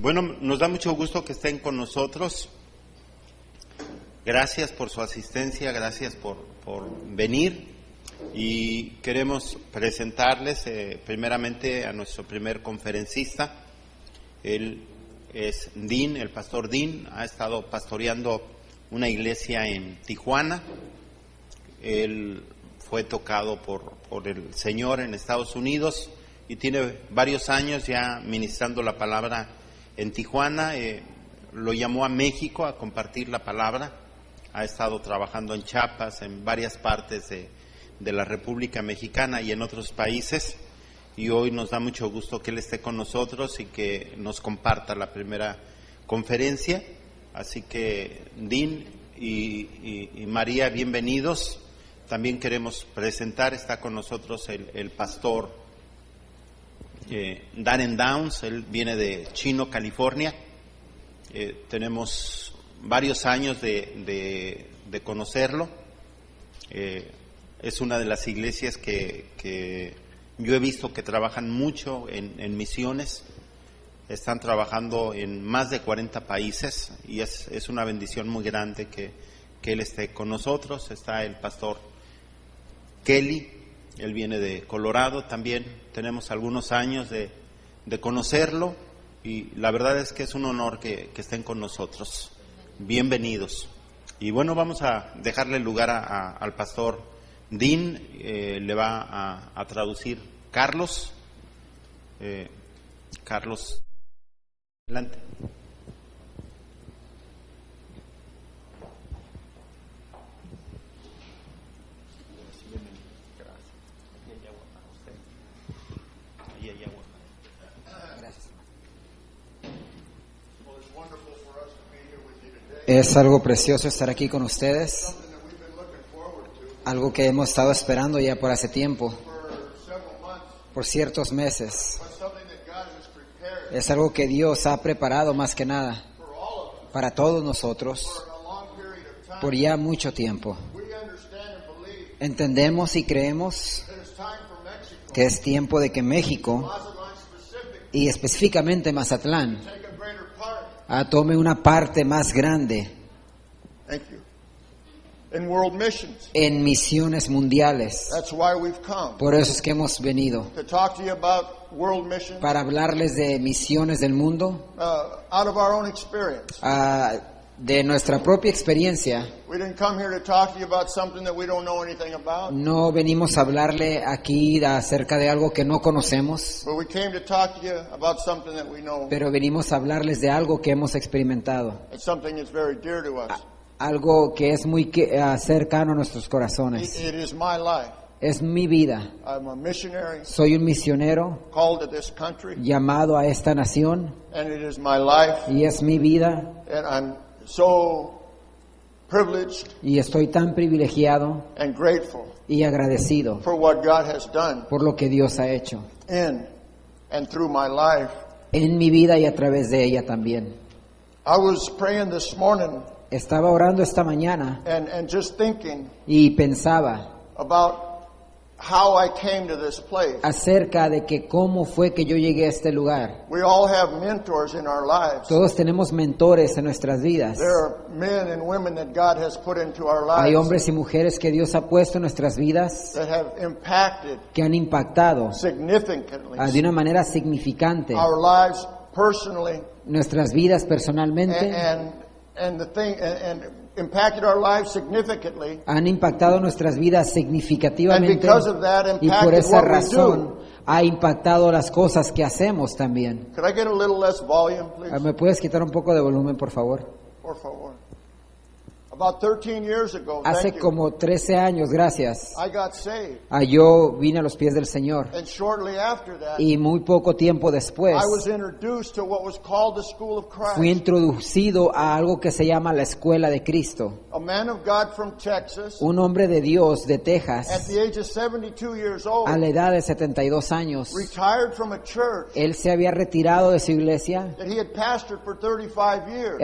Bueno, nos da mucho gusto que estén con nosotros. Gracias por su asistencia, gracias por venir. Y queremos presentarles primeramente a nuestro primer conferencista. Él es Dean, el pastor Dean. Ha estado pastoreando una iglesia en Tijuana. Él fue tocado por el Señor en Estados Unidos y tiene varios años ya ministrando la palabra en Tijuana. Lo llamó a México a compartir la palabra. Ha estado trabajando en Chiapas, en varias partes de la República Mexicana y en otros países. Y hoy nos da mucho gusto que él esté con nosotros y que nos comparta la primera conferencia. Así que Dean y María, bienvenidos. También queremos presentar, está con nosotros el pastor Darren Downs. Él viene de Chino, California. Tenemos varios años de conocerlo. Es una de las iglesias que yo he visto que trabajan mucho en misiones. Están trabajando en más de 40 países y es una bendición muy grande que él esté con nosotros. Está el pastor Kelly, él viene de Colorado también. Tenemos algunos años de conocerlo y la verdad es que es un honor que estén con nosotros. Bienvenidos. Y bueno, vamos a dejarle lugar al pastor Dean. Le va a traducir Carlos. Carlos, adelante. Es algo precioso estar aquí con ustedes, algo que hemos estado esperando ya por hace tiempo, por ciertos meses. Es algo que Dios ha preparado más que nada para todos nosotros por ya mucho tiempo. Entendemos y creemos que es tiempo de que México, y específicamente Mazatlán, tome una parte más grande en misiones mundiales. Por eso es que hemos venido para hablarles de misiones del mundo, de nuestra propia experiencia. No venimos a hablarle aquí acerca de algo que no conocemos, pero venimos a hablarles de algo que hemos experimentado, algo que es muy cercano a nuestros corazones. Es mi vida. Soy un misionero llamado a esta nación, y es mi vida. Y estoy tan privilegiado y agradecido por lo que Dios ha hecho en mi vida y a través de ella también. Estaba orando esta mañana y pensaba acerca de que cómo fue que yo llegué a este lugar. Todos tenemos mentores en nuestras vidas. Hay hombres y mujeres que Dios ha puesto en nuestras vidas que han impactado de una manera significante nuestras vidas personalmente. Han impactado nuestras vidas significativamente, y por esa razón ha impactado las cosas que hacemos también. ¿Me puedes quitar un poco de volumen, por favor? Por favor. About 13 years ago, Hace como 13 años, gracias, I got saved. Yo vine a los pies del Señor. And shortly after that, Y muy poco tiempo después I was introduced to what was called the School of Christ. fui introducido a algo que se llama la Escuela de Cristo. A man of God from Texas, Un hombre de Dios de at Texas, the age of 72 years old, a la edad de 72 años, retired from a church él se había retirado de su iglesia, that he had pastored for 35 years.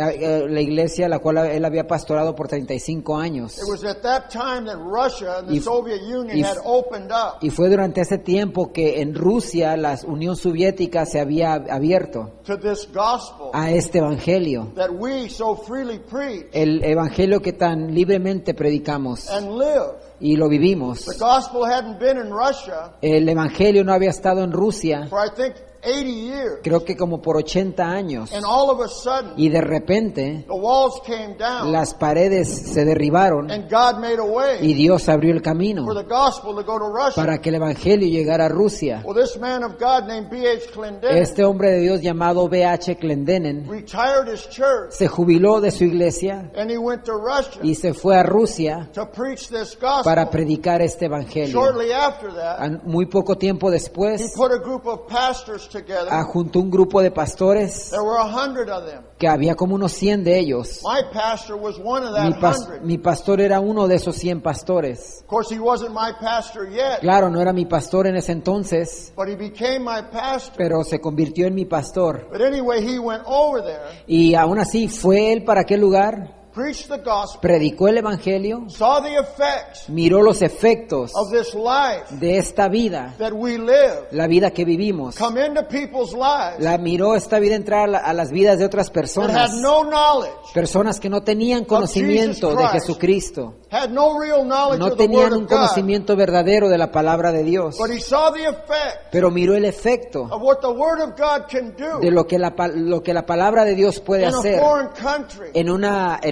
la iglesia la cual él había pastorado por 35 años. It was at that time that Russia and the Y- Soviet Union y- had opened up Y fue durante ese tiempo que en Rusia la Unión Soviética se había abierto to this gospel a este evangelio. that we so freely preach El evangelio que tan libremente predicamos and live. y lo vivimos. The gospel hadn't been in Russia El evangelio no había estado en Rusia, for I think 80 years. creo que como por 80 años. And all of a sudden, Y de repente the walls came down las paredes se derribaron and God made a y way Dios abrió el camino for the gospel to go to Russia. para que el evangelio llegara a Rusia. Well, this man of God named B.H. Clendenin Este hombre de Dios llamado B.H. Clendenin retired his church se jubiló de su iglesia and he went to Russia y se fue a Rusia to preach this gospel. para predicar este evangelio. Shortly after that, Muy poco tiempo he después, put a group of pastors together. juntó un grupo de pastores There were 100 of them. que había como unos 100 de ellos. My pastor was one of Mi, that 100. mi pastor era uno de esos 100 pastores. Of course, he wasn't my pastor yet, Claro, no era mi pastor en ese entonces, but he became my pastor. pero se convirtió en mi pastor. But anyway, he went over there, Y aún así fue él para aquel lugar, preached the gospel, predicó el evangelio, saw the effects miró los efectos of this life de esta vida, that we live, la vida que vivimos. come into people's lives La miró esta vida entrar a las vidas de otras that personas, had no knowledge, personas que no tenían conocimiento de Christ. Jesucristo, had no real knowledge no of the Word tenían of un God, conocimiento verdadero de la palabra de Dios, but he saw the effect pero miró el efecto of what the Word of God can do de lo que la palabra de Dios puede in a hacer foreign country. en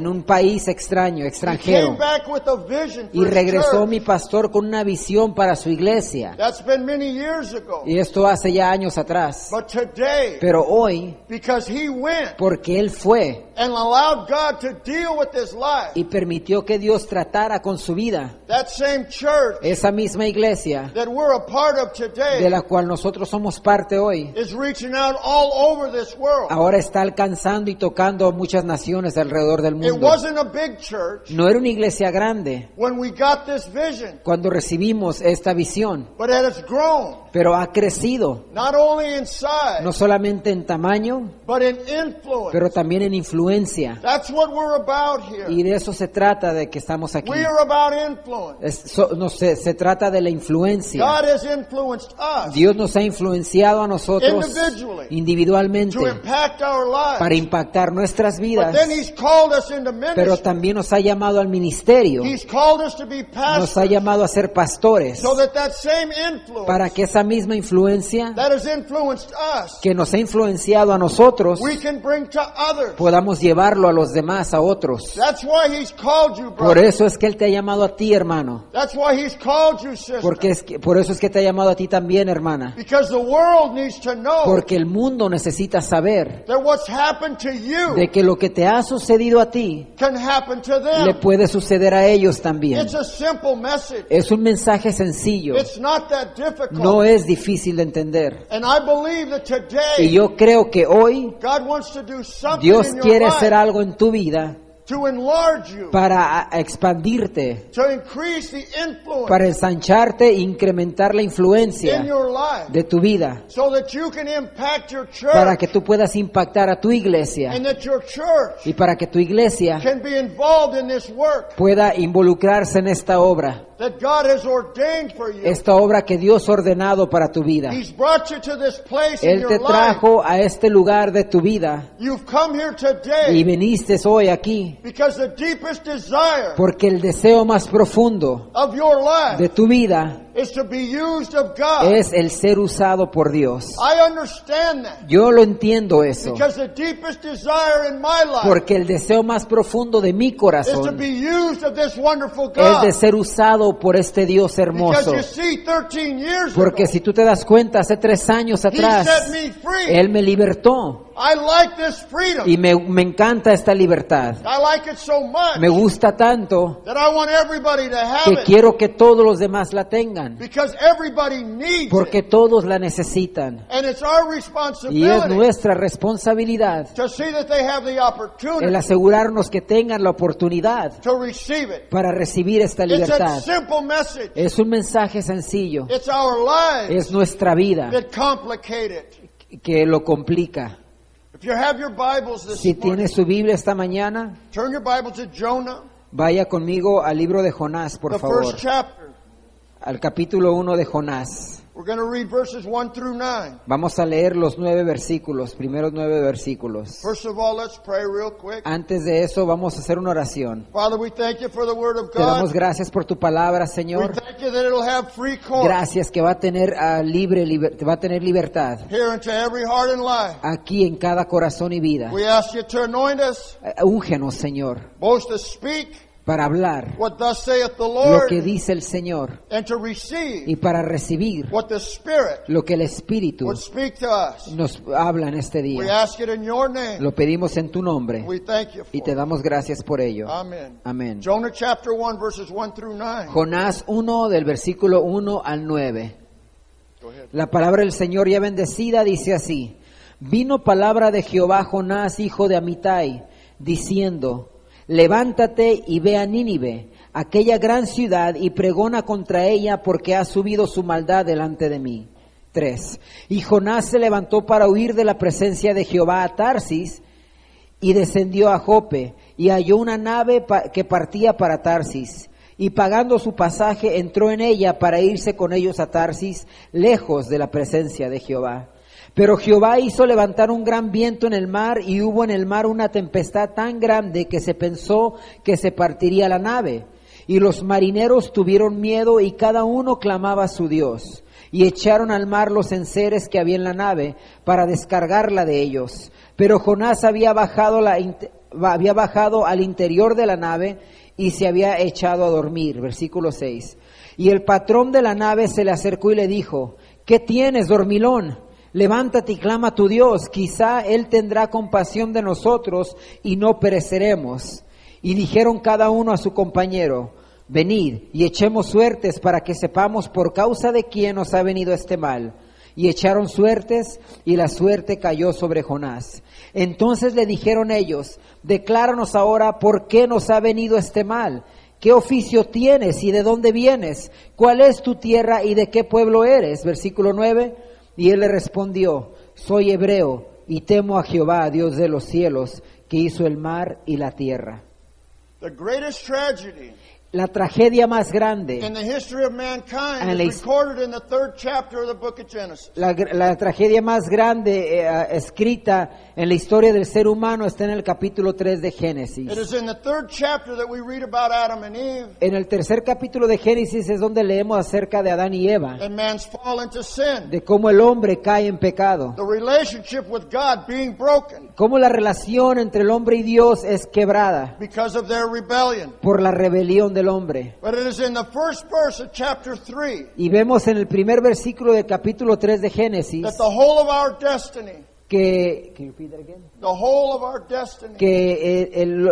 un país extraño, He came extranjero. back with a vision Y for his regresó church. mi pastor con una visión para su iglesia. That's been many years ago. Y esto hace ya años atrás. But today, Pero hoy, because he went porque él fue and allowed God to deal with his life, y permitió que Dios tratara con su vida, that same church esa misma iglesia that we're a part of de today la cual nosotros somos parte hoy, is reaching out all over this world. ahora está alcanzando y tocando a muchas naciones alrededor del It mundo. wasn't a big church No era una iglesia grande when we got this vision, cuando recibimos esta visión, but it has grown, pero ha crecido, not only in size, no solamente en tamaño, but in influence. pero también en influencia. That's what we're about here. Y de eso se trata de que estamos aquí. We are about influence. Se trata de la influencia. God has influenced us Dios nos ha influenciado a nosotros Individually. individualmente to impact our lives. para impactar nuestras But vidas, then He's called us into pero ministry. también nos ha llamado al ministerio, He's called us to be nos ha pastors llamado a ser pastores, so that that same influence para que esa misma influencia that has influenced us, que nos ha influenciado a nosotros we can bring to others. podamos llevarlo a los demás, a otros. That's why He's called you, Por brother. eso es que Él te ha llamado a ti, hermano. That's why He's called you, sister. Por eso es que te ha llamado a ti también, hermana. Because the world needs to know Porque el mundo necesita saber that what's happened to you de que lo que te ha sucedido a ti can happen to le them. puede suceder a ellos también. It's a simple message. Es un mensaje sencillo, It's not that difficult. no es difícil de entender. And I believe that Y today yo creo que hoy God wants to do something Dios in your quiere life hacer algo en tu vida to enlarge you, para expandirte, to increase the influence para ensancharte e incrementar la in influencia your life, de tu vida, so that you can impact your church, para que tú puedas impactar a tu iglesia and that your church y para que tu iglesia can be involved in this work pueda involucrarse en esta obra, that God has ordained for you. esta obra que Dios ha ordenado para tu vida. He's brought you to this place in Él your te life. trajo a este lugar de tu vida You've come here y today viniste hoy aquí because the deepest desire porque el deseo más profundo of your life de tu vida is to be used of God. es el ser usado por Dios. I understand that Yo lo entiendo eso, because the deepest desire in my life porque el deseo más profundo de mi is to corazón be used of this wonderful es de God. ser usado por este Dios hermoso. Because you see, 13 years Porque ago, si tú te das cuenta, hace 3 años He atrás, set me free. Él me libertó I like this freedom. y me encanta esta libertad. I like it so much Me gusta tanto that I want everybody to have que it quiero que todos los demás la tengan, because everybody needs porque it. todos la necesitan. And it's our Y es responsibility nuestra responsabilidad to see that they have the el opportunity asegurarnos que tengan la oportunidad to receive it. para recibir esta It's a libertad. simple message. Es un mensaje sencillo, It's our lives es nuestra vida that complicate it. que lo complica. If you have your Bibles this Si morning, tienes su Biblia esta mañana, turn your Bible to Jonah Vaya conmigo al libro de Jonás, por the favor. first chapter. Al capítulo 1 de Jonás. We're going to read verses 1 through 9. Vamos a leer los 9 versículos, primeros 9 versículos. First of all, let's pray real quick. Antes de eso, vamos a hacer una oración. Father, we thank you for the word of Te damos God. gracias por tu palabra, We Señor. thank you that it'll have free course Gracias que va a tener va a tener libertad here into every heart and life. aquí en cada corazón y vida. We ask you to anoint us, Úngenos, Señor, both to speak para hablar what thus saith the lo Lord, que dice el Señor and to receive y para recibir what the Spirit lo que el Espíritu would speak to us. nos habla en este We día. ask it in your name. Lo pedimos en tu nombre We thank you y for te it. damos gracias por ello. Amen. Amén. Jonah chapter 1 verses 1 through 9. Jonás 1 del versículo 1 al 9. Go ahead. La palabra del Señor ya bendecida dice así: Vino palabra de Jehová a Jonás, hijo de Amitai, diciendo: Levántate y ve a Nínive, aquella gran ciudad, y pregona contra ella, porque ha subido su maldad delante de mí. 3. Y Jonás se levantó para huir de la presencia de Jehová a Tarsis, y descendió a Jope, y halló una nave que partía para Tarsis. Y pagando su pasaje, entró en ella para irse con ellos a Tarsis, lejos de la presencia de Jehová. Pero Jehová hizo levantar un gran viento en el mar, y hubo en el mar una tempestad tan grande que se pensó que se partiría la nave. Y los marineros tuvieron miedo, y cada uno clamaba a su Dios. Y echaron al mar los enseres que había en la nave para descargarla de ellos. Pero Jonás había bajado al interior de la nave y se había echado a dormir. Versículo 6. Y el patrón de la nave se le acercó y le dijo: ¿Qué tienes, dormilón? Levántate y clama a tu Dios, quizá Él tendrá compasión de nosotros y no pereceremos. Y dijeron cada uno a su compañero: Venid y echemos suertes para que sepamos por causa de quién nos ha venido este mal. Y echaron suertes, y la suerte cayó sobre Jonás. Entonces le dijeron ellos: Decláranos ahora por qué nos ha venido este mal. ¿Qué oficio tienes y de dónde vienes? ¿Cuál es tu tierra y de qué pueblo eres? Versículo 9. Y él le respondió: Soy hebreo y temo a Jehová, Dios de los cielos, que hizo el mar y la tierra. The greatest tragedy La tragedia más grande, in the history of mankind And is recorded in the 3rd chapter of the book of Genesis. la tragedia más grande escrita en la historia del ser humano está en el capítulo 3 de Génesis. It is in the 3rd chapter that we read about Adam and Eve En el tercer capítulo de Génesis es donde leemos acerca de Adán y Eva, and man's fall into sin. de cómo el hombre cae en pecado, The relationship with God being broken cómo la relación entre el hombre y Dios es quebrada because of their rebellion. por la rebelión del hombre. But it is in the first verse of chapter 3 Y vemos en el primer versículo del capítulo 3 de Génesis that the whole of our destiny, que the whole of our destiny,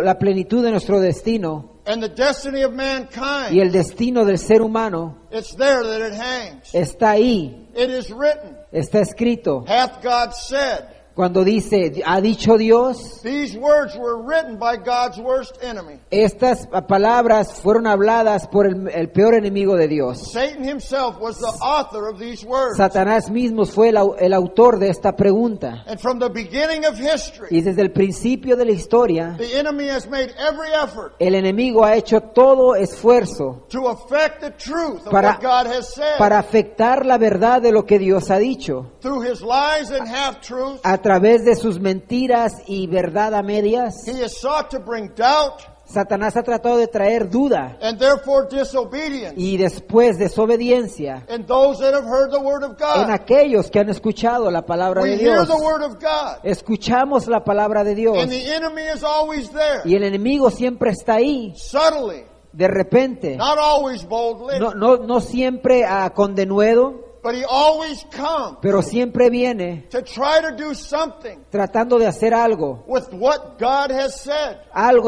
la plenitud de nuestro destino and the destiny of y mankind, el destino del ser humano it's there that it hangs. está ahí, It is written, está escrito. hath God said. Cuando dice, ha dicho Dios, These words were written by God's worst enemy. estas palabras fueron habladas por el peor enemigo de Dios. Satan himself was the author of these words. Satanás mismo fue el autor de esta pregunta. And from the beginning of history, Y desde el principio de la historia, the enemy has made every effort el enemigo ha hecho todo esfuerzo to affect the truth of Para- what God has said. para afectar la verdad de lo que Dios ha dicho. Through his lies and half-truths, A través de sus mentiras y verdad a medias, he has sought to bring doubt Satanás ha tratado de traer duda and therefore disobedience y después desobediencia in those that have heard the word of en God. aquellos que han escuchado la palabra We de hear Dios. the word of God, Escuchamos la palabra de Dios and the enemy is always there, y el enemigo siempre está ahí, subtly, de repente, not always boldly, no siempre con denuedo, but he always comes pero siempre viene to try to do something tratando de hacer algo with what God has said.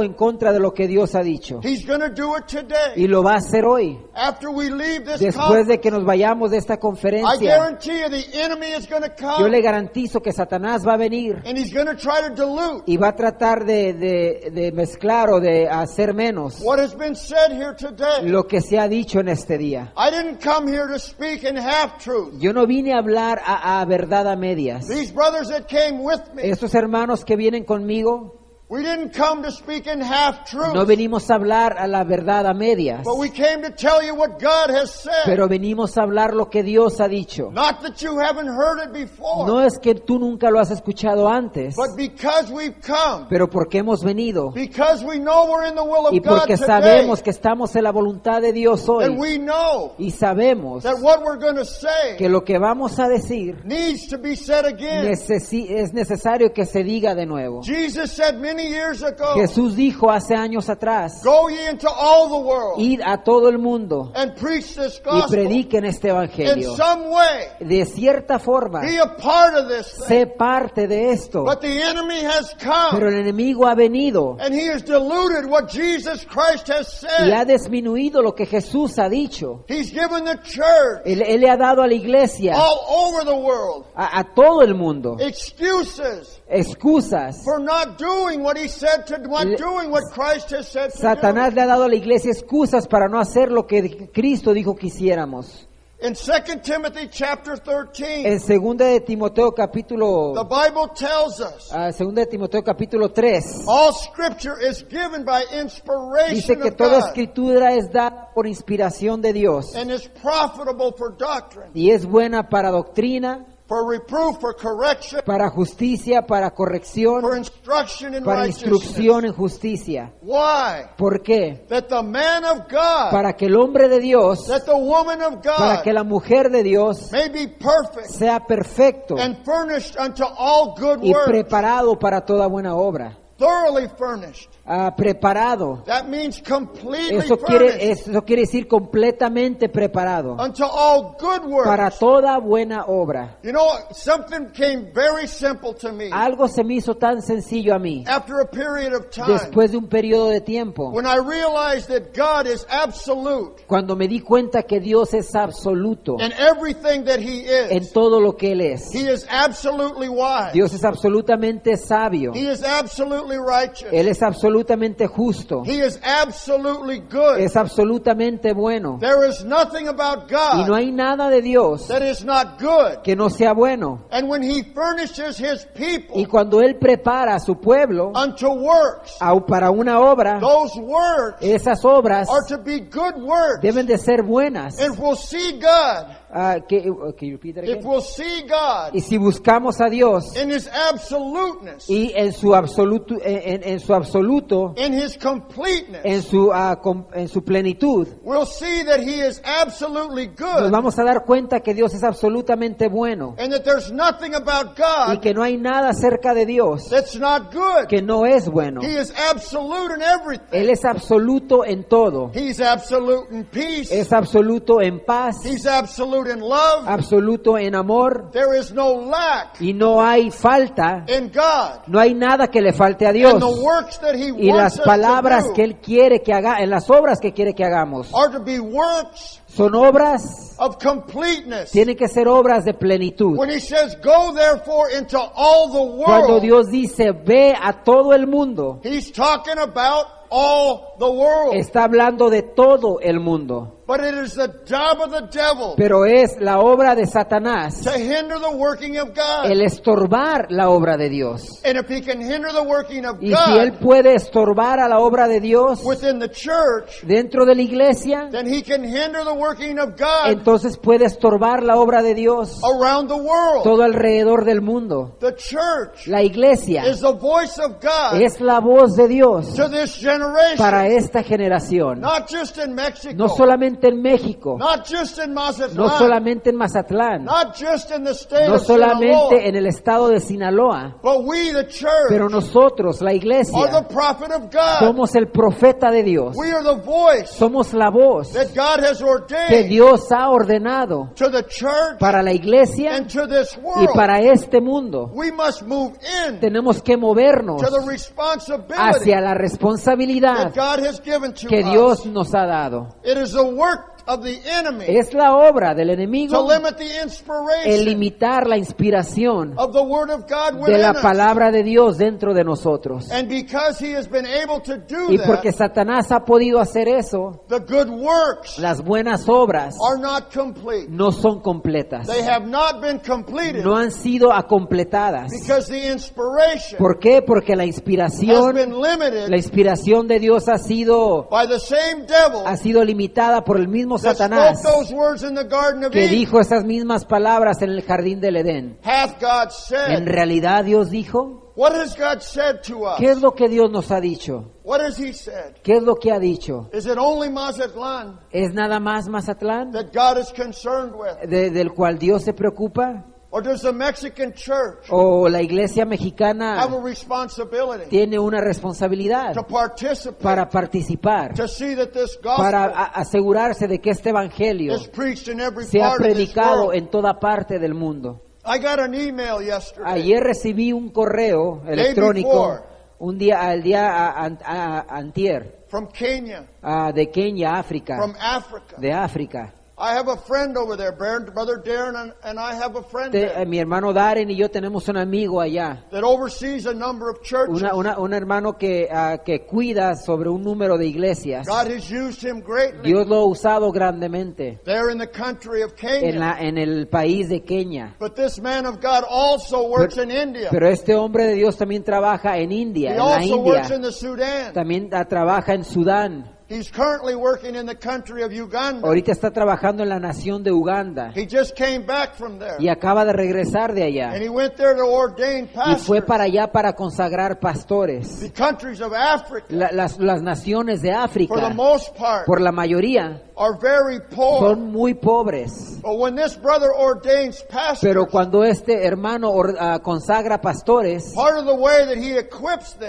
en contra de lo que Dios ha dicho. He's going to do it today. Y lo va a hacer hoy, After we leave this después de conference, que nos vayamos de esta I conferencia. guarantee you the enemy is going to Yo le come garantizo que Satanás va a venir and he's going to try to dilute y va a tratar de mezclar o de hacer menos what has been said here today. lo que se ha dicho en este día. I didn't come here to speak in half-truth. Yo no vine a hablar a verdad a medias. These brothers that came with me, Estos hermanos que vienen conmigo, We didn't come to speak in half-truths. No venimos a hablar a la verdad a medias, But we came to tell you what God has said. pero venimos a hablar lo que Dios ha dicho. Not that you haven't heard it before. No es que tú nunca lo has escuchado antes, But because we've come. pero porque hemos venido Because we know we're in the will of y God porque today. sabemos que estamos en la voluntad de Dios And hoy we know y sabemos that what we're going to say que lo que vamos a decir needs to be said again. es necesario que se diga de nuevo. Jesus said many years ago, Jesús dijo hace años atrás, go ye into all the world id a todo el mundo and preach this y gospel. prediquen este In evangelio. some way, De cierta forma, be a part of this thing. sé parte de esto, But the enemy has pero come el enemigo ha venido and he has diluted what Jesus Christ has y ha said. disminuido lo que Jesús ha dicho. He's given the church Él le ha dado a la iglesia, all over the world a todo el mundo, excuses excusas. for not doing what he said to, not doing what Christ has said to Satanás do. le ha dado a la iglesia excusas para no hacer lo que Cristo dijo que hiciéramos. In 2 Timothy chapter 13, En 2 de Timoteo capítulo the Bible tells us 2 de Timoteo capítulo 3 all scripture is given by dice inspiration que of toda God escritura es dada por inspiración de Dios and is profitable for doctrine, y es buena para doctrina, for reproof, for correction, para justicia, para corrección, for instruction in para righteousness. instrucción en justicia. Why? ¿Por qué? That the man of God, Para que el hombre de Dios, that the woman of para God que la mujer de Dios may be perfect sea perfecto and furnished unto all good y works. preparado para toda buena obra. Thoroughly furnished. Preparado. That means completely Eso furnished quiere decir completamente preparado unto all good works. para toda buena obra. You know, something came very simple to me Algo se me hizo tan sencillo a mí after a period of time. después de un periodo de tiempo, When I realized that God is absolute cuando me di cuenta que Dios es absoluto in everything that He en is. todo lo que Él es. He is absolutely wise. Dios es absolutamente sabio. He is absolutely righteous. Él es absolutamente justo. He is absolutely good. Es absolutamente bueno. There is nothing about Y no God hay nada de Dios that is not good. que no sea bueno. And when He furnishes His Y people cuando Él prepara a su pueblo unto works, para una obra, those works esas obras are to be good works. deben de ser buenas. If we'll see God, Can you repeat that again? if we'll see God Y si buscamos a Dios in His absoluteness, y en su absoluto, en su absoluto, in His completeness, en su plenitud, we'll see that He is absolutely nos good vamos a dar cuenta que Dios es absolutamente bueno and that there's nothing about y God que no hay nada cerca de Dios that's not good. que no es bueno. He is absolute in everything. Él es absoluto en todo. He's absolute in peace. Es absoluto en paz, He's absolute in love. absoluto en amor There is no lack y no hay falta, in God. no hay nada que le falte a Dios. And the works that He Y wants las us palabras to que do Él quiere que haga, en las obras que quiere que hagamos, are to be works son obras, of completeness. tienen que ser obras de plenitud. When He says, go therefore into all the Cuando world, Dios dice, ve a todo el mundo, He's talking about all the world. está hablando de todo el mundo. But it is the job of the devil Pero es la obra de Satanás to hinder the working of God. el estorbar la obra de Dios. And if he can hinder the working of Y si Él God puede estorbar a la obra de Dios within the church, dentro de la iglesia, then he can hinder the working of God entonces puede estorbar la obra de Dios around the world. todo alrededor del mundo. The church La iglesia is the voice of God es la voz de Dios to this generation. para esta generación. Not just in Mexico. No solamente en México, Not just in Mazatlan. no solamente en Mazatlán, Not just in the state no of Sinaloa. solamente en el estado de Sinaloa, But we, the church, pero nosotros, la are the iglesia, prophet of God. somos el profeta de Dios. We are the voice Somos la voz that God has que ordained Dios ha ordenado to the church para la iglesia and to this y world. para este mundo. We must move in Tenemos que movernos to the responsibility hacia la responsabilidad that God has given to que us. Dios nos ha dado. It is the work of the enemy Es la obra del to enemigo limit the el inspiration limitar la inspiración of the Word of God de within la us. palabra de Dios dentro de nosotros. And because he has been able to do Y porque that, Satanás ha podido hacer eso, the good works las buenas obras are not complete. no son completas. They have not been completed No han sido completadas. because the inspiration ¿Por qué? Porque la has inspiración been limited de Dios ha sido by the same devil limitada por el mismo that Satanás spoke those words in the Garden of que Eden. dijo esas mismas palabras en el jardín del Edén. Hath God En said? realidad Dios dijo, What has God said to us? ¿qué es lo que Dios nos ha dicho? What has he said? ¿Qué es lo que ha dicho? Is it only Mazatlan ¿Es nada más Mazatlán that God is concerned with? del cual Dios se preocupa? Or does the Mexican church ¿O la iglesia have a mexicana responsibility tiene una responsabilidad to participate, para participar, to see that this para gospel asegurarse de que este evangelio is preached in every sea part of this predicado world? en toda parte del mundo? I got an email yesterday Ayer recibí un correo electrónico, before. antier, from Kenya, de Kenia, África, from Africa. de África. I have a friend over there, Brother Darren, and I have a friend there Mi hermano Darren y yo tenemos un amigo allá, that oversees a number of churches. un hermano que cuida sobre un número de iglesias. God has used him greatly Dios lo ha usado grandemente there in the country of Kenya. en el país de Kenia. But this man of God also works in India. Pero este hombre de Dios también trabaja en India, He en la also works India. in the Sudan. También trabaja en Sudán. He's currently working in the country of Uganda. Ahorita está trabajando en la nación de Uganda. He just came back from there. Y acaba de regresar de allá. And he went there to ordain Y fue pastors. para allá para consagrar pastores. The countries of Africa, Las naciones de for the África, most part, por la mayoría, are very poor. son muy pobres. But when this brother ordains pastors, Pero cuando este hermano consagra pastores, part of the way that he equips them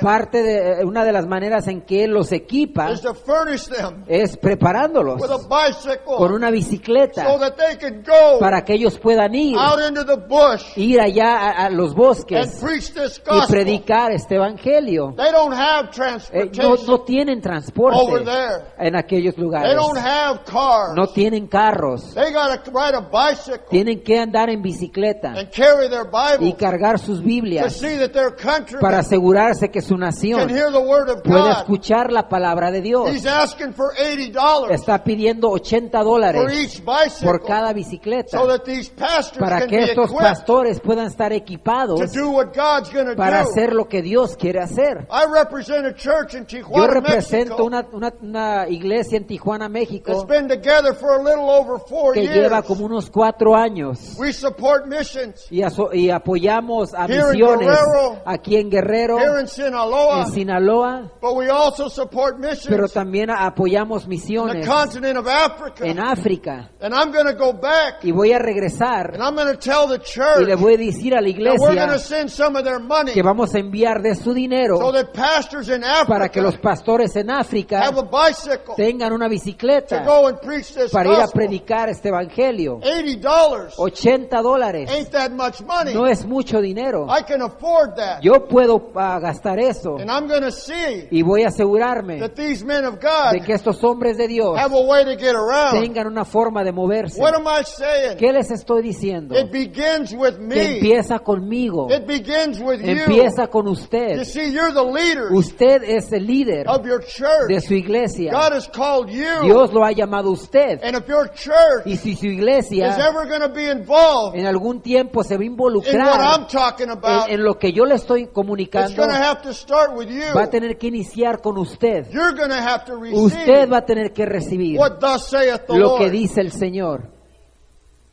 una de las maneras en que él los equipa is to furnish them es preparándolos with a bicycle con una bicicleta so that they can go para que ellos puedan ir into the bush allá a los and bosques preach this y gospel. predicar este evangelio. They don't have No transportation tienen over transporte there. en aquellos They lugares. don't have cars. No tienen carros. They got to ride a bicycle Tienen que andar en bicicleta and carry their y Bible cargar sus to Biblias see that their countrymen para asegurarse que su can nación hear the word of pueda God. escuchar la palabra de Dios. He's asking for $80 Está pidiendo for $80 each bicycle por cada bicicleta so that these pastors para can que be estos equipped pastores puedan estar to equipados do what God's going to para do. hacer lo que Dios quiere hacer. I represent a church in Yo Tijuana, represento Mexico. una iglesia en Tijuana, It's México, been together for a little over 4 que years. lleva como unos 4 años. We support missions Y apoyamos a Here in misiones Guerrero, aquí en Guerrero, here in Sinaloa, en Sinaloa, but we also support missions pero también apoyamos in the misiones continent of Africa. en África. And I'm going to go back Y voy a regresar and I'm going to tell the y church le voy a decir a la that we're going to iglesia send some of their money que vamos a enviar de su so dinero that pastors in para que los Africa pastores en África have a bicycle tengan una to bicicleta go and preach this para ir a gospel. predicar este evangelio. $80 $80 ain't that much money. no es mucho dinero. I can afford that. Yo puedo gastar eso And I'm going to see y voy a asegurarme that these men of God de que estos hombres de Dios have a way to get around. tengan una forma de moverse. What am I saying? ¿Qué les estoy diciendo? It begins with Que me. empieza conmigo, It begins with you. empieza con You usted. see, you're the leader Usted es el líder of your church. de su iglesia. God has called you. Dios lo ha llamado a usted. And if your church Y si su is iglesia ever going to be involved en algún tiempo se va a in what involucrar I'm talking about, en lo que yo le estoy it's comunicando, going to have to start with you. va a tener que iniciar con usted. You're going to have to Usted receive va a tener que recibir what thus saith the lo que Lord. dice el Señor.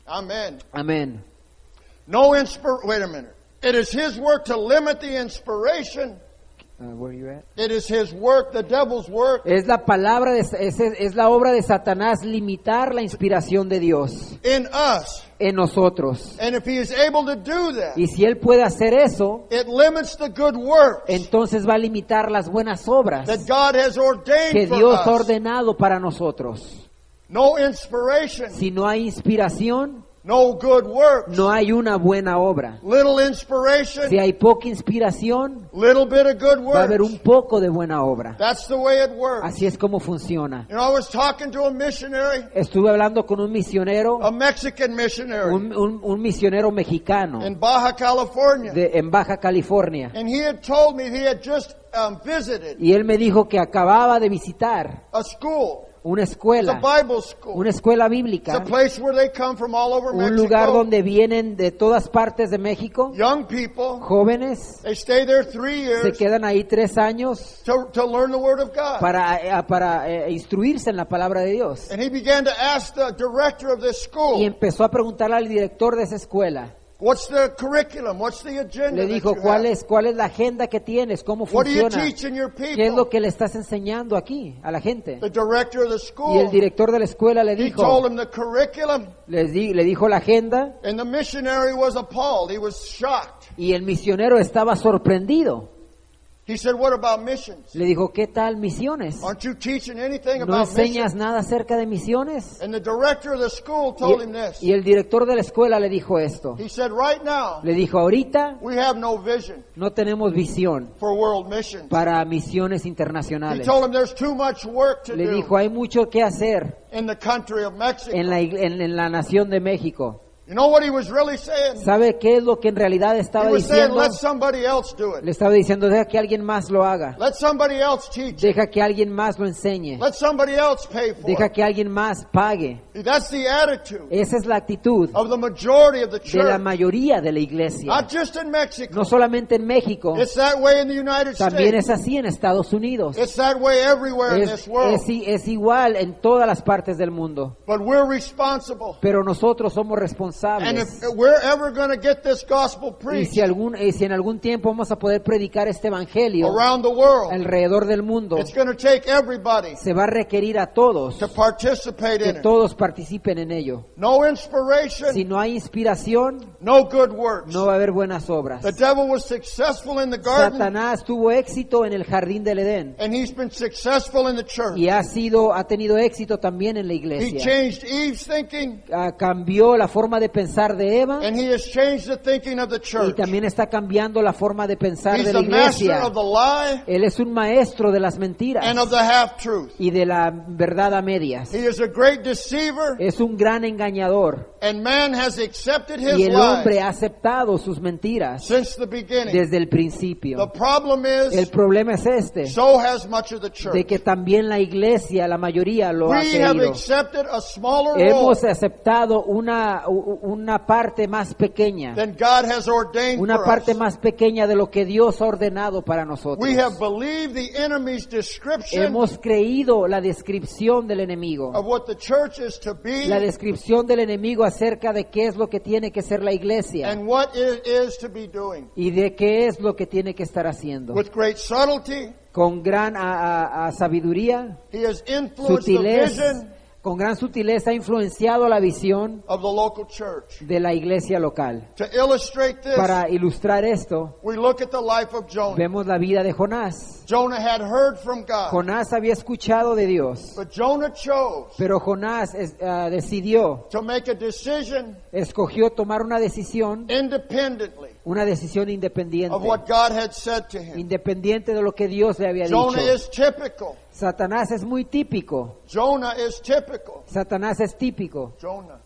Amen. Amén. No wait a minute. It is His work to limit the inspiration. Where you at? It is His work, the devil's work, Es la palabra, es la obra de Satanás limitar la inspiración de Dios in us. en nosotros. And if He is able to do that, Y si Él puede hacer eso, it limits the good works entonces va a limitar las buenas obras that God has ordained que for Dios ha us. ordenado para nosotros. No inspiration, Si no hay inspiración, no good works, no hay una buena obra. little inspiration, Si hay poca inspiración, little bit of good va a haber works. un poco de buena obra. That's the way it works. Así es como funciona. You know, I was talking to a missionary, Estuve hablando con un misionero, a Mexican missionary un misionero mexicano in Baja California. en Baja California. And he had told me he had just visited Y él me dijo que acababa de visitar a school. una It's a escuela, Bible school. una escuela It's a bíblica, place where they come from all over un lugar Mexico. donde vienen de todas partes de México, Young people, jóvenes, they stay there 3 se years quedan ahí 3 años to learn the Word of God. para instruirse en la palabra de Dios. And he began to ask the director of this Y school, empezó a preguntarle al director de esa escuela. what's the curriculum? What's the agenda Le that dijo, you ¿cuál have? es la agenda que tienes? ¿Cómo What are you funciona? teaching your ¿Qué es lo people? que le estás enseñando aquí a la gente? The director of the Y el school, director de la escuela le he dijo, told him the curriculum, le dijo la agenda, and the missionary was appalled. He was shocked. y el misionero estaba sorprendido. He said, what about missions? Le dijo, ¿qué tal misiones? Aren't you teaching anything ¿No about enseñas missions? nada acerca de misiones? And the director of the school told him this. Y el director de la escuela le dijo esto. He said, right now, Le dijo, ahorita we have no vision no tenemos visión for world missions. para misiones He internacionales. told him there's too much work to Le do dijo, hay mucho que hacer in the country of Mexico. en la nación de México. You know what he was really saying? ¿Sabe qué es lo que en realidad He estaba was saying, diciendo? let somebody else do Le it. estaba diciendo, deja que alguien más lo haga. Let somebody else teach it. Deja que alguien más lo enseñe. Let somebody else pay for Deja it. que alguien más pague. That's the attitude Esa es la actitud of the majority of the de la church. mayoría de la iglesia. Not just in Mexico. No solamente en México, It's that way in the United también States. es así en Estados Unidos. It's that way everywhere in this world. Es igual en todas las partes del mundo. But we're responsible. Pero nosotros somos And responsables. if we're ever going to get this gospel Y preached si en algún tiempo vamos a poder predicar este evangelio around the world, alrededor del mundo, it's going to take everybody se va a requerir a todos to participate que in it. todos participen en ello. No inspiration, Si no hay inspiración, no good works. no va a haber buenas obras. The devil was successful in the garden, Satanás tuvo éxito en el jardín del Edén and he's been successful in the church. y ha tenido éxito también en la He iglesia. changed Eve's thinking, Cambió la forma de pensar de Eva and he has changed the thinking of the y church. también está cambiando la forma de pensar He's de la the master iglesia. of the lie Él es un maestro de las mentiras and of the half-truth. y de la verdad a medias. He is a great deceiver, Es un gran engañador and man has accepted y his el hombre lies ha aceptado sus mentiras since the beginning. desde el The principio. problem El is, problema es este, so has much of the de church. que también la iglesia, la mayoría lo ha We have creído. accepted a smaller role Hemos aceptado una parte más pequeña, than God has ordained una for parte us. más pequeña de lo que Dios ha ordenado para nosotros. We have believed the enemy's description Hemos creído la descripción del enemigo, of what the church is to be la descripción del enemigo acerca de qué es lo que tiene que ser la iglesia and what it is to be doing. y de qué es lo que tiene que estar haciendo. With great subtlety, Con gran sabiduría, he has influenced the sutileza, vision con gran sutileza ha influenciado la visión of the local church. de la iglesia local. To illustrate this, Para ilustrar esto, we look at the life of Jonah. vemos la vida de Jonás. Jonah had heard from God, Jonás había escuchado de Dios, but Jonah chose pero Jonás decidió, to make a decision escogió tomar una decisión independiente, of what God had said to him. independiente de lo que Dios le había Jonah dicho. is typical. Satanás es muy típico. Jonah is typical. Satanás es típico. Jonah.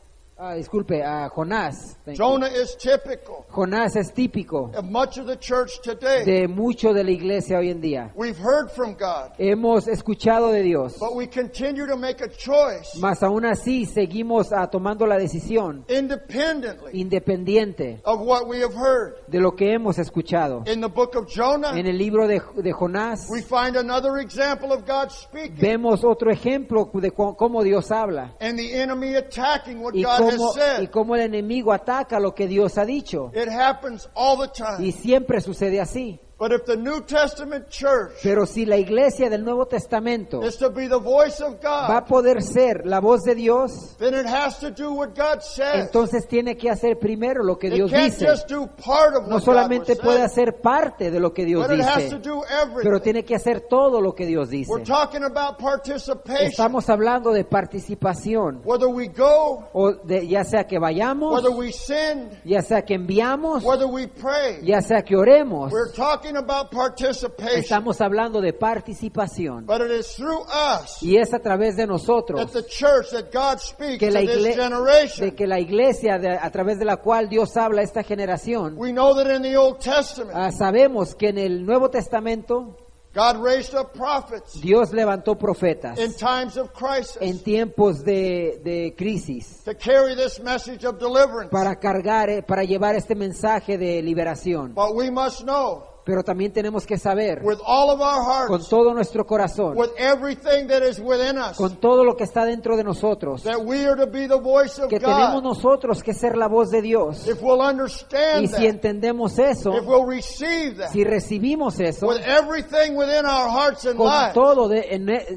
Jonás. Thank you. Jonah is typical Jonás es típico of much of the church today. de mucho de la iglesia hoy en día. We've heard from God, Hemos escuchado de Dios, but we continue to make a choice mas aún así seguimos tomando la decisión independently independiente of what we have heard. de lo que hemos escuchado. In the book of Jonah, En el libro de Jonás we find another example of God speaking vemos otro ejemplo de cómo Dios habla and the enemy attacking what y God has said. cómo el enemigo ataca lo que Dios ha dicho. It happens all the time. Y siempre sucede así. But if the New Testament church Pero si la iglesia del Nuevo Testamento is to be the voice of va a God, poder ser la voz de Dios, then it has to do what God says. entonces tiene que hacer primero lo que It Dios can't dice. just do part of No what God solamente was puede saying, hacer parte de lo que Dios but it has to dice, do pero everything. tiene que hacer todo lo que Dios dice. We're talking about participation. Estamos hablando de participación, Whether we go, o de, ya sea que vayamos, whether we send, ya sea que enviamos, whether we pray. ya sea que oremos. We're talking about participation. Estamos hablando de participación. But it is through us Y es a través de that nosotros the church, that God speaks que to la, this de generation. que la iglesia, a través de la cual Dios habla a esta generación, We know that in the Old Testament, sabemos que en el Nuevo Testamento God raised up prophets Dios levantó profetas in times of crisis en tiempos de crisis to carry this message of deliverance. para cargar, para llevar este mensaje de liberación. But we must know, Pero también tenemos que saber, with all of our con hearts, todo nuestro corazón, with everything that is within us, con todo lo que está dentro de nosotros, that we are to be the voice of que tenemos God. nosotros que ser la voz de Dios. If we'll understand Y si that, entendemos eso, if we'll receive that, si recibimos eso, with everything within our hearts and con lives,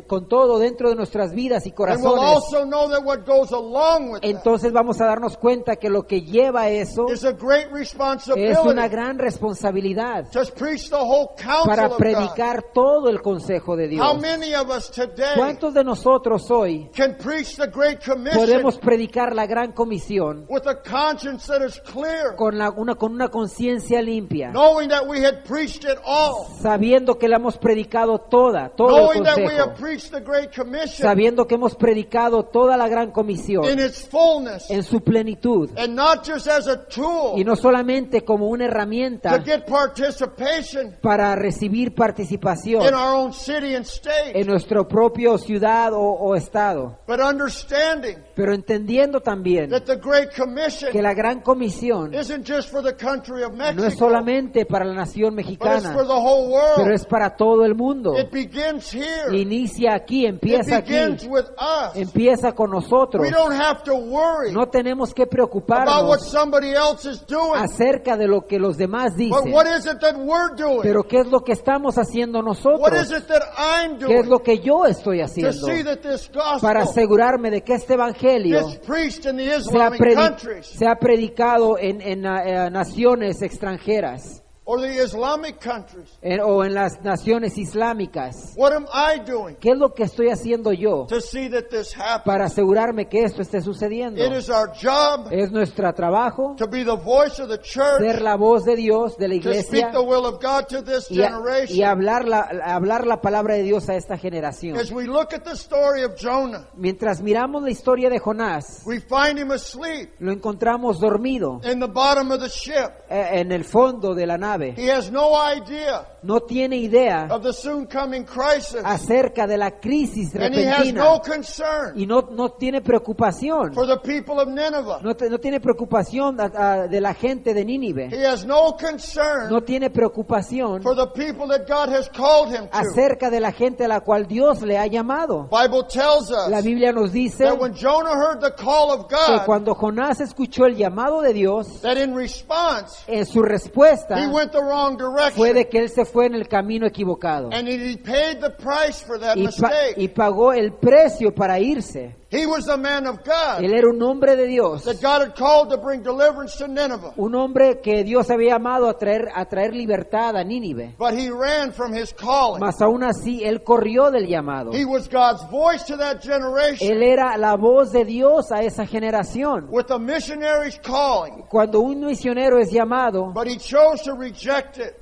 con todo dentro de nuestras vidas y and we'll corazones, also know that what goes along with that entonces vamos a darnos cuenta que lo que lleva a eso is a great es una responsibility gran responsabilidad to preach the whole counsel para of God. predicar todo el consejo de Dios. How many of us today ¿Cuántos de nosotros hoy can preach the Great Commission podemos predicar la gran comisión with a conscience that is clear, con una conciencia limpia, knowing that we had preached it all, sabiendo que la hemos predicado todo el knowing that we have consejo, preached the Great Commission sabiendo que hemos predicado toda la gran comisión in its fullness, en su plenitud, and not just as a tool y no solamente como una to herramienta get participation para recibir participación in our own city and state, en nuestro propio ciudad o estado, but understanding pero entendiendo también that the Great Commission que la gran comisión isn't just for the country of no es Mexico, solamente para la nación but it's mexicana, for the whole pero world. es para todo el mundo. It begins here. Inicia aquí, It empieza aquí, begins with us. empieza con nosotros. We don't have to worry No tenemos que about what preocuparnos somebody else is doing. acerca de lo que los demás But dicen, what is it that we're doing? pero qué es lo que estamos haciendo What is nosotros, it that I'm qué es doing lo que yo estoy to haciendo see that this para gospel asegurarme de que este evangelio gets preached in the sea, Islamic countries sea predicado en naciones extranjeras or the Islamic countries? o en las naciones islámicas? What am I doing ¿Qué es lo que estoy haciendo yo to see that this happens? para asegurarme que esto esté sucediendo? It is our job Es nuestro trabajo to be the voice of the church, ser la voz de Dios, de la to speak iglesia, the will of God to this y generation. hablar la palabra de Dios a esta generación. As we look at the story of Jonah, Mientras miramos la historia de Jonás, we find him asleep lo encontramos dormido in the bottom of the ship. en el fondo de la nave. He has no idea No tiene idea of the soon coming crisis, acerca de la crisis and he has repentina no concern y no tiene preocupación. for the people of Nineveh. No tiene preocupación de la gente de Nínive. He has no concern No tiene preocupación for the people that God has called him to. acerca de la gente a la cual Dios le ha llamado. Bible tells La us Biblia nos dice that when Jonah heard the call of que God, cuando Jonás escuchó el llamado de Dios, that in response, en su respuesta he went the wrong fue direction. de que él se fue en el camino equivocado And he paid the price for that y mistake. pagó el precio para irse. He was the man of God Él era un hombre de Dios, that God had called to bring deliverance to Nineveh. un hombre que Dios había llamado a traer libertad a Nínive. But he ran from his calling. Mas aún así, él corrió del llamado. He was God's voice to that generation Él era la voz de Dios a esa generación. with a missionary's calling. Cuando un misionero es llamado, But he chose to reject it.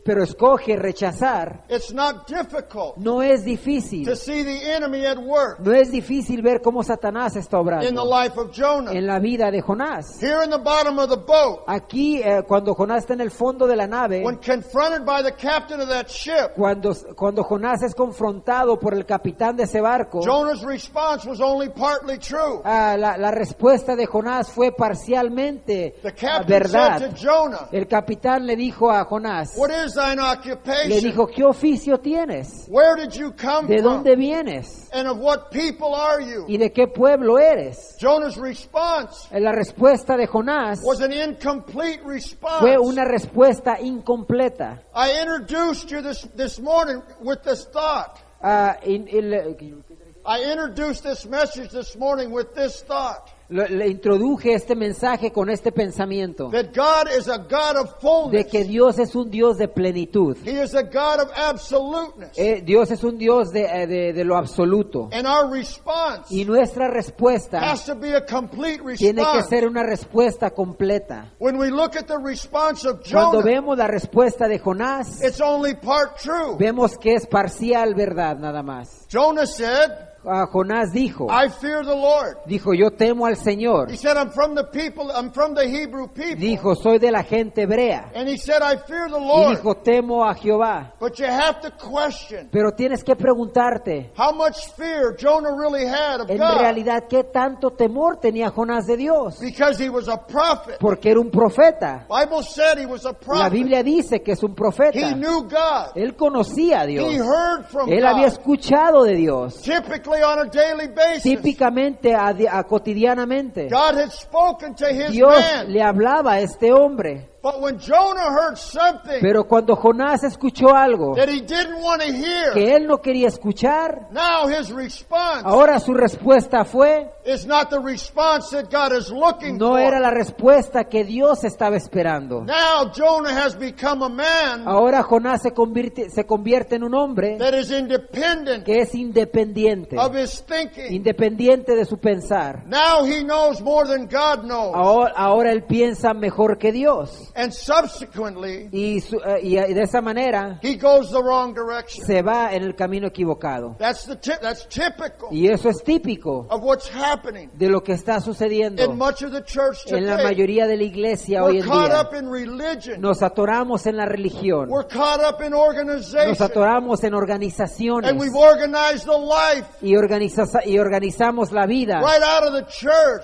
pero escoge rechazar, It's not difficult no es difícil. to see the enemy at work No es difícil ver cómo Satanás está in the obrando life of Jonah. en la vida de Jonás. Here in the bottom of the boat, Aquí, cuando Jonás está en el fondo de la nave, when confronted by the captain of that ship, cuando Jonás es confrontado por el capitán de ese barco, Jonah's response was only partly true. la respuesta de Jonás fue parcialmente The captain verdad. said to Jonah, El capitán le dijo a Jonás, "What is thine le occupation? dijo, ¿qué oficio tienes? Where did you come ¿De from? dónde vienes? And of what people people are you? ¿Y de qué pueblo eres? Jonah's response La respuesta de Jonás was an incomplete response. fue una respuesta incompleta. I introduced you this morning with this thought. I introduced this message this morning with this thought. Le introduje este mensaje con este pensamiento That God is a God of fullness. de que Dios es un Dios de plenitud. He is a God of absoluteness. Dios es un Dios de lo absoluto. And our response Y nuestra respuesta has to be a complete tiene que response. ser una respuesta completa. When we look at the response of Cuando Jonah, vemos la respuesta de Jonás, it's only part true. vemos que es parcial verdad nada más. Jonah said, Jonás dijo, I fear the Lord. yo temo al Señor. He said, I'm from the Hebrew people. Dijo, soy de la gente hebrea. And he said, I fear the Y Lord. dijo, temo a Jehová. But you have to question Pero tienes que preguntarte, how much fear Jonah really had of en God. realidad, ¿qué tanto temor tenía Jonás de Dios? Because he was a prophet. Porque era un profeta. Bible said he was a La prophet. Biblia dice que es un profeta. He knew God. Él conocía a Dios. He heard from Él había God. escuchado de Dios. Typically on a daily basis. Típicamente, cotidianamente. God had spoken to his Dios man. le hablaba a este hombre. But when Jonah heard something Pero cuando Jonás escuchó algo that he didn't want to hear, que él no quería escuchar, now his response ahora su respuesta fue, is not the response that God is looking no for. era la respuesta que Dios estaba esperando. Now Jonah has become a man Ahora Jonás se convierte en un hombre that is independent que es independiente, of his thinking. independiente de su pensar. Now he knows more than God knows. Ahora él piensa mejor que Dios. And subsequently, Y de esa manera he goes the wrong direction. se va en el camino equivocado. That's typical Y eso es típico of what's happening de lo que está sucediendo in much of the church en la today. mayoría de la iglesia hoy We're en caught día. up in religion. Nos atoramos en la religión, We're caught up in nos organization. atoramos en organizaciones And we've organized the life y organizamos la vida. right out of the church.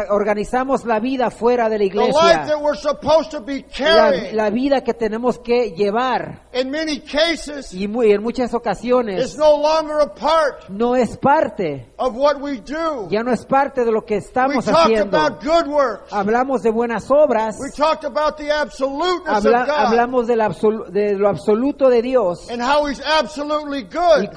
Organizamos la vida fuera de la The life iglesia. that we're supposed to be carrying. La vida que tenemos que llevar In many cases, y en muchas is ocasiones no longer a part no es parte, of what we do. ya no es parte de lo que We estamos talked haciendo. about good works. Hablamos de buenas obras, We talked about the absoluteness of God hablamos de lo absoluto de Dios and how He's absolutely y good.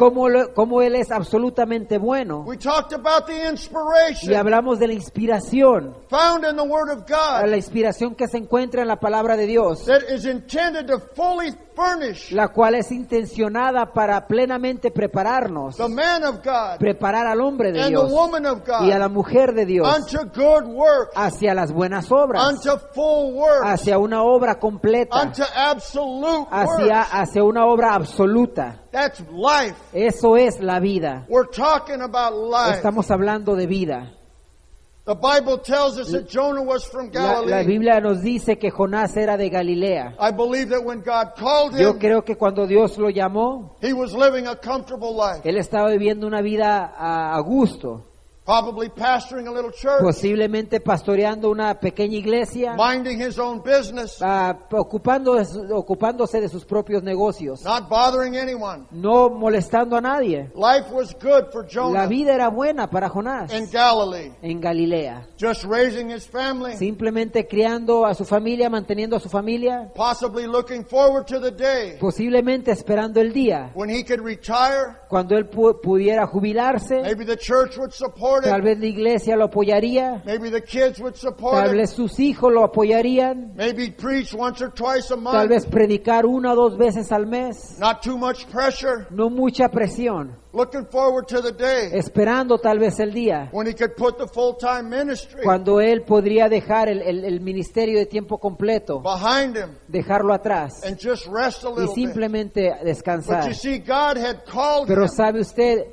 cómo Él es absolutamente bueno. We talked about the Y inspiration hablamos de la inspiración, found in the Word of God la inspiración que se encuentra en la palabra de Dios, that is intended to fully furnish la cual es intencionada para plenamente prepararnos, the man of God preparar al hombre de and the Dios woman of y a la God mujer de Dios unto good works, hacia las buenas obras, unto full works, hacia una obra completa, unto absolute works. hacia una obra absoluta. That's life. Eso es la vida. We're talking about life. Estamos hablando de vida. The Bible tells us that Jonah was from La Galilee. Biblia nos dice que Jonás era de Galilea. I believe that when God called Yo him, creo que cuando Dios lo llamó, he was living a comfortable life. él estaba viviendo una vida a gusto, Probably pastoring a little church, posiblemente pastoreando una pequeña iglesia, minding his own business, ocupándose de sus propios negocios, not bothering anyone. no molestando a nadie. Life was good for La Jonah vida era buena para Jonás in Galilee, en Galilea, just raising his family, simplemente criando a su familia, manteniendo a su familia, possibly looking forward to the day posiblemente esperando el día when he could retire. cuando él pudiera jubilarse. Maybe the church would support Tal it. vez la iglesia lo apoyaría, Maybe the kids would support tal it. vez sus hijos lo apoyarían, Maybe preach once or twice a tal month. vez predicar 1 o 2 veces al mes, Not too much pressure. no mucha presión, Looking forward to the day esperando tal vez el día when he could put the full-time ministry cuando él podría dejar el ministerio de tiempo completo, behind him dejarlo atrás and just rest a y little bit. simplemente But descansar. you see, God had called Pero him sabe usted,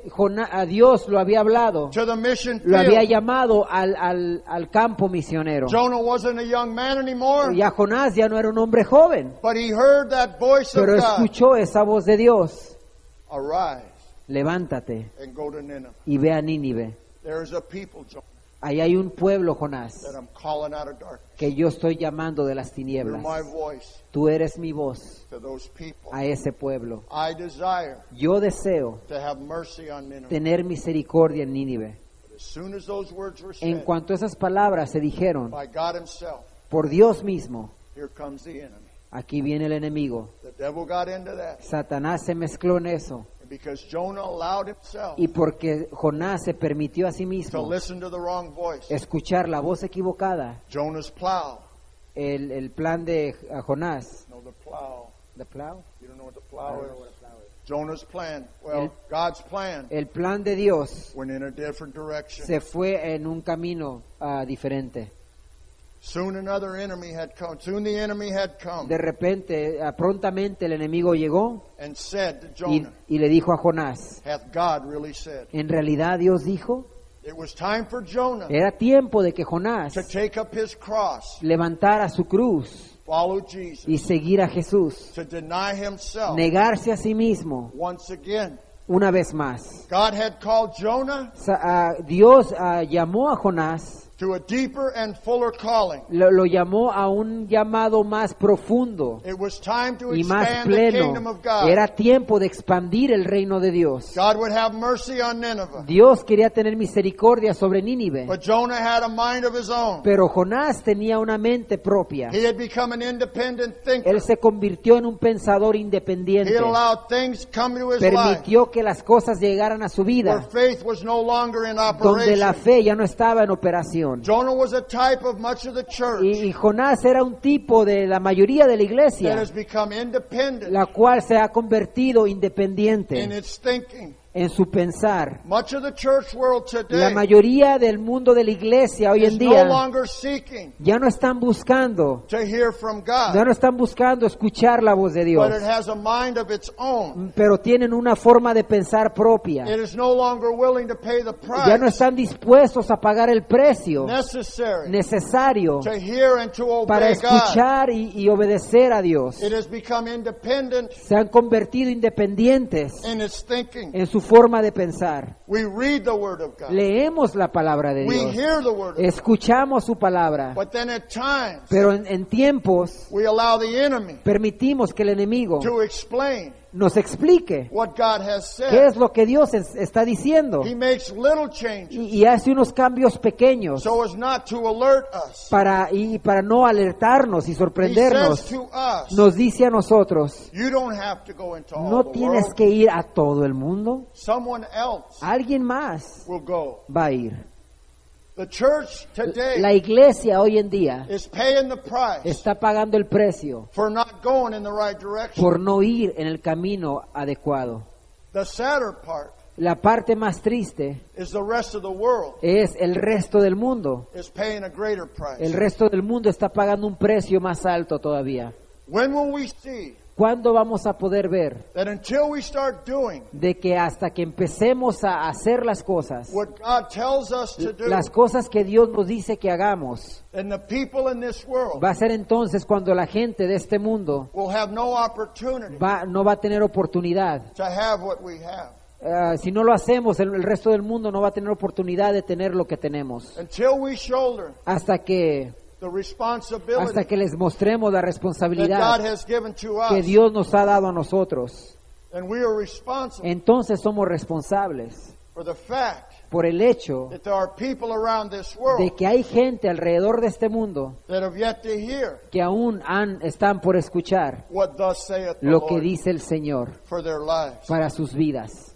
a Dios lo había hablado, to the mission lo había field. llamado al campo misionero. Jonah wasn't a young man anymore, Ya Jonás ya no era un hombre joven, but he heard that voice of pero God. escuchó esa voz de Dios: Arise levántate and go to Nineveh. y ve a Nínive. There is a people, Jonah, Ahí hay un pueblo, Jonás, that I'm calling out of darkness. que yo estoy llamando de las You're tinieblas. my voice Tú eres mi voz to those people. a ese pueblo. I desire Yo deseo to have mercy on Nineveh. tener misericordia en Nínive. As soon as those words were En said cuanto esas palabras se dijeron by God himself, por Dios mismo, here comes the enemy. aquí viene el enemigo. The devil got into that. Satanás se mezcló en eso. And because Jonah allowed himself Y porque Jonás se permitió a sí to mismo listen to the wrong voice, escuchar la voz equivocada, Jonah's plow. el plan de Jonás. No, the plow. ¿The plow? You don't know what the plow is? Jonah's plan. Well, God's plan El plan de Dios went in a different direction. se fue en un camino diferente. Soon another enemy had come. Soon the enemy had come De repente, prontamente el enemigo llegó and said to y Jonah, le dijo a Jonás, hath God really said? ¿en realidad Dios dijo? It was time for Jonah Era tiempo de que Jonás to take up his cross, levantara su cruz follow Jesus, y seguir a Jesús, to deny himself negarse a sí mismo once again. una vez más. God had called Jonah Dios llamó a Jonás, to a deeper and fuller calling. lo llamó a un llamado más profundo It was time to y más expand the kingdom pleno. of God. Era tiempo de expandir el reino de Dios. God would have mercy on Nineveh. Dios quería tener misericordia sobre Nínive, But Jonah had a mind of his own. pero Jonás tenía una mente propia. He had become an independent thinker. Él se convirtió en un pensador He independiente. had allowed things come to his life Permitió que las cosas llegaran a su where vida, faith was no longer in donde la operation. fe ya no estaba en operación. Jonah was a type of much of the church Y Jonás era un tipo de la mayoría de la that iglesia, has become independent la cual se ha convertido in independiente its thinking. en su pensar. Much of the church world La today mayoría del mundo de la iglesia hoy is en no día longer seeking ya no están buscando, to hear from ya God, no están buscando escuchar la voz de Dios, but it has a mind of its own. pero tienen una forma de pensar propia. It is no longer willing to pay the Ya no price están dispuestos a pagar el precio necessary necesario to hear and to para obey God. escuchar y obedecer a Dios. It has become independent Se han convertido independientes in its thinking. en su forma de pensar. We read the Word of God. Leemos la palabra de We Dios, hear the Word of God. escuchamos su palabra, But then at times, pero en tiempos we allow the enemy permitimos que el enemigo to explain nos explique what God has qué said. es lo que Dios está diciendo He makes little changes y hace unos cambios pequeños so as not to alert us. para no alertarnos y He says sorprendernos. to us, Nos dice a nosotros, you don't have to go into all no the tienes world. que ir a todo el mundo, Someone else alguien más will go. va a ir. The church today La iglesia hoy en día is paying the price está pagando el precio for not going in the right direction. por no ir en el camino adecuado. The sadder part La parte más triste is the rest of the world es el resto del mundo. is paying a greater price. El resto del mundo está pagando un precio más alto todavía. When will we see ¿Cuándo vamos a poder ver that until we start doing de que hasta que empecemos a hacer las cosas, what God tells us to do, las cosas que Dios nos dice que hagamos, then the people in this world va a ser entonces cuando la gente de este mundo will have no opportunity no va a tener oportunidad? to have what we have? Si no lo hacemos, el resto del mundo no va a tener oportunidad de tener lo que tenemos. Until we shoulder Hasta que the responsibility les mostremos la that God responsabilidad has given to que us, Dios nos ha dado a nosotros, and we are responsible entonces somos responsables for the fact por el hecho that there are people around this de world que hay gente alrededor de este mundo that have yet to hear que aún están por escuchar what thus saith the lo que Lord dice el Señor for their lives. para sus vidas.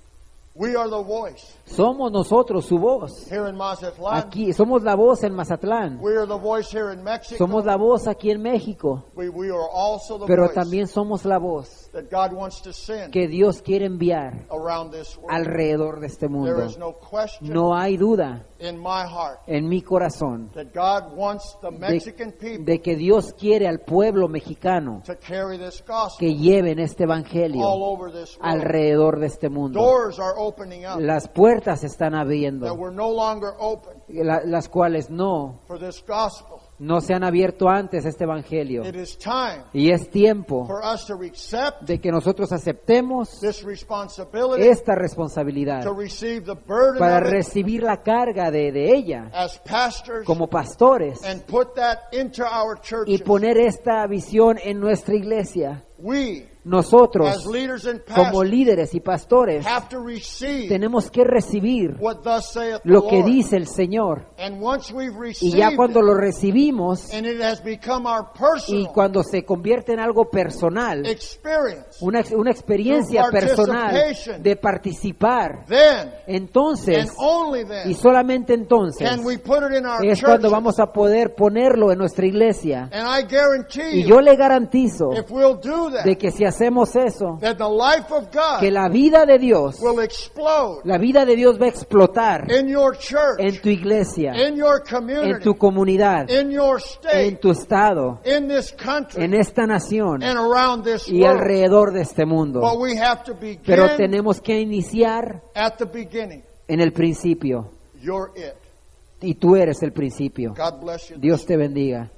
We are the voice Somos nosotros su voz. here in Mazatlan. Aquí somos la voz en Mazatlán. We are the voice here in Mexico. Somos la voz aquí en México, We are also the pero voice también somos la voz that God wants to send que Dios quiere enviar around this world. alrededor de este There mundo. is no question No hay duda in my heart en mi corazón that God wants the Mexican people de que Dios quiere al pueblo mexicano to carry this gospel que lleven este all evangelio over this world. alrededor de este mundo. Doors are opening up Las puertas se están that abriendo, were no longer open las cuales no for this gospel No se han abierto antes este evangelio. It is time Y es tiempo for us to accept de que nosotros aceptemos this responsibility, esta responsabilidad to receive the burden para of it recibir la carga de ella as pastors, como pastores and put that into our y churches. poner esta visión en nuestra iglesia. We, Nosotros, as leaders and como pastors, líderes y pastores, have to receive tenemos que recibir what thus saith the lo que Lord. dice el Señor. And once we've Y received ya cuando it, lo recibimos and it has become our y personal cuando se convierte en algo personal, experience, una experiencia Through personal participation. de participar, then, entonces, and only y then, solamente entonces, can we put it in our es cuando churches. vamos a poder ponerlo en nuestra iglesia. And I guarantee Y you, yo le garantizo if we'll do that, de que si hacemos eso, that the life of God que la vida de Dios, will explode la vida de Dios va a explotar in your church, en tu iglesia, in your en community, tu comunidad, in your en state, tu estado, in this country, en esta nación and around this y world. alrededor de este mundo. But we have to Pero begin tenemos que iniciar at the beginning. en el principio. You're it. Y tú eres el principio. God bless you. Dios te bendiga.